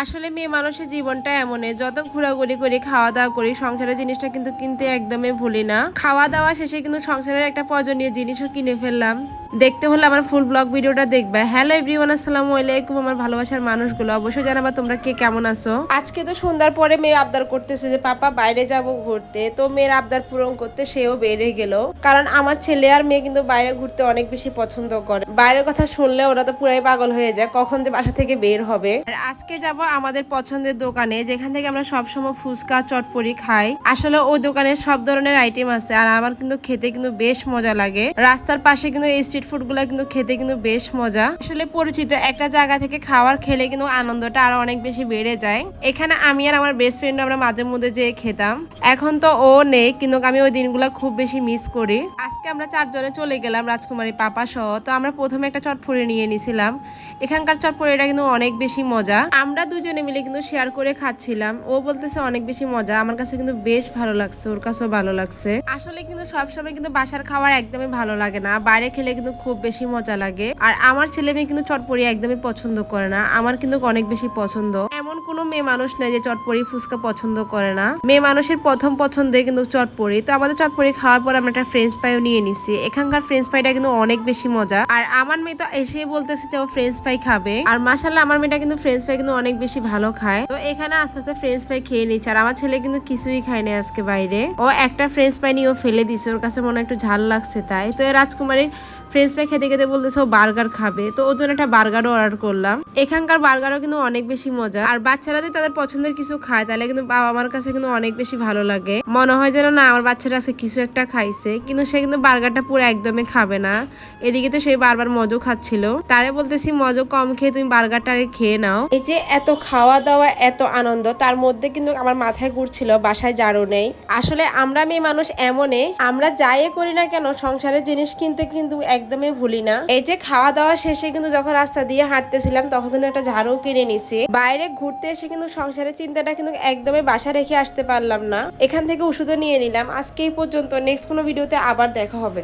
আসলে মেয়ে মানুষের জীবনটা এমনই, যত ঘোরাঘুরি করি খাওয়া দাওয়া করি সংসারের জিনিসটা কিন্তু কিনতে একদমই ভুলি না। খাওয়া দাওয়া শেষে কিন্তু সংসারের একটা প্রয়োজনীয় জিনিসও কিনে ফেললাম। দেখতে হলে আমার ফুল ব্লগ ভিডিওটা দেখবে। হ্যালো এভরিওয়ান, আসসালামু আলাইকুম আমার ভালোবাসার মানুষগুলো, অবশ্যই জানাবা তোমরা কে কেমন আছো। আজকে তো সন্ধ্যার পরে মেয়ে আবদার করতেছে যে পাপা বাইরে যাব ঘুরতে, তো মেয়ের আবদার পূরণ করতে সেও বের হয়ে গেল। কারণ আমার ছেলে আর মেয়ে কিন্তু বাইরে ঘুরতে অনেক বেশি পছন্দ করে। বাইরের কথা শুনলে ওরা তো পুরাই পাগল হয়ে যায় কখন যে বাসা থেকে বের হবে। আর আজকে যাব আমাদের পছন্দের দোকানে, যেখান থেকে আমরা সবসময় ফুচকা চটপটি খাই। আসলে ওই দোকানে সব ধরনের আইটেম আছে আর আমার কিন্তু খেতে কিন্তু বেশ মজা লাগে। রাস্তার পাশে কিন্তু এই স্ট্রিট ফুড গুলা কিন্তু খেতে কিন্তু বেশ মজা। আসলে পরিচিত একটা জায়গা থেকে খাবার খেলে কিন্তু আনন্দটা আরো অনেক বেশি বেড়ে যায়। এখানে আমি আর আমার বেস্ট ফ্রেন্ড আমরা মাঝে মধ্যে যেয়ে খেতাম। এখন তো ও নেই, কিন্তু আমি ওই দিনগুলো খুব বেশি মিস করি। আজকে আমরা চারজনে চলে গেলাম রাজকুমারী পাপা সহ। তো আমরা প্রথমে একটা চটপটি নিয়ে নিছিলাম। এখানকার চটপটিটা কিন্তু অনেক বেশি মজা। আমরা দুজনে মিলে কিন্তু শেয়ার করে খাচ্ছিলাম। ও বলতেছে অনেক বেশি মজা, আমার কাছে কিন্তু বেশ ভালো লাগছে, ওর কাছেও ভালো লাগছে। আসলে কিন্তু সবসময় কিন্তু বাসার খাবার একদমই ভালো লাগে না, বাইরে খেলে কিন্তু খুব বেশি মজা লাগে। আর আমার ছেলে মেয়ে কিন্তু চটপটি একদমই পছন্দ করে না, আমার কিন্তু অনেক বেশি পছন্দ। এমন কোনো মেয়ে মানুষ নেই যে চটপটি ফুচকা পছন্দ করে না। মেয়ে মানুষের প্রথম পছন্দে কিন্তু চটপটি। তো আমাদের চটপটি খাওয়ার পর আমরা একটা ফ্রেঞ্চ ফ্রাইও নিয়ে নিছি। এখানকার ফ্রেঞ্চ ফ্রাইটা কিন্তু অনেক বেশি মজা। আর আমার মেয়ে তো এসে বলতেছে যে ও ফ্রেঞ্চ ফ্রাই খাবে। আর মাশাআল্লাহ আমার মেয়েটা কিন্তু ফ্রেঞ্চ ফ্রাই কিন্তু অনেক বেশি ভালো খায়। তো এখানে আস্তে আস্তে ফ্রেঞ্চ ফ্রাই খেয়ে নিচ্ছে। আর আমার ছেলে কিন্তু কিছুই খায় না আজকে বাইরে। ও একটা ফ্রেঞ্চ ফ্রাই নিয়ে ও ফেলে দিছে, ওর কাছে মনে একটু ঝাল লাগছে তাই। তো রাজকুমারী ফ্রেঞ্চ ফ্রাই খেতে খেতে বলতেছে ও বার্গার খাবে। তো ওর জন্য একটা বার্গারও অর্ডার করলাম। এখানকার বার্গারও কিন্তু অনেক বেশি মজা। আর বাচ্চারা যদি তাদের পছন্দের কিছু খায় তাহলে কিন্তু বাবা আমার কাছে কিন্তু অনেক বেশি ভালো লাগে। মনে হয় যেন না আমার বাচ্চারা আজকে কিছু একটা খাইছে, কিন্তু সে কিন্তু বার্গারটা পুরো একদমই খাবে না। এদিকে তো সেই বারবার মজো খাচ্ছিল। তারে বলতেছি মজো কম খেয়ে তুমি বার্গারটা আগে খেয়ে নাও। এই যে এত খাওয়া দাওয়া এত আনন্দ, তার মধ্যে কিন্তু আমার মাথায় ঘুরছিল বাসায় জারু নেই। আসলে আমরা মেয়ে মানুষ এমনই, আমরা যাই করি না কেন সংসারের জিনিস কিনতে কিন্তু একদমই ভুলি না। এই যে খাওয়া দাওয়া শেষে কিন্তু যখন রাস্তা দিয়ে হাঁটতেছিলাম তখন কিন্তু একটা ঝাড়ু কিনে নিছি। বাইরে ঘুরতে এসে কিন্তু সংসারের চিন্তাটা কিন্তু একদমই বাসা রেখে আসতে পারলাম না। এখান থেকে ওষুধও নিয়ে নিলাম। আজকে এই পর্যন্ত, নেক্সট কোনো ভিডিওতে আবার দেখা হবে।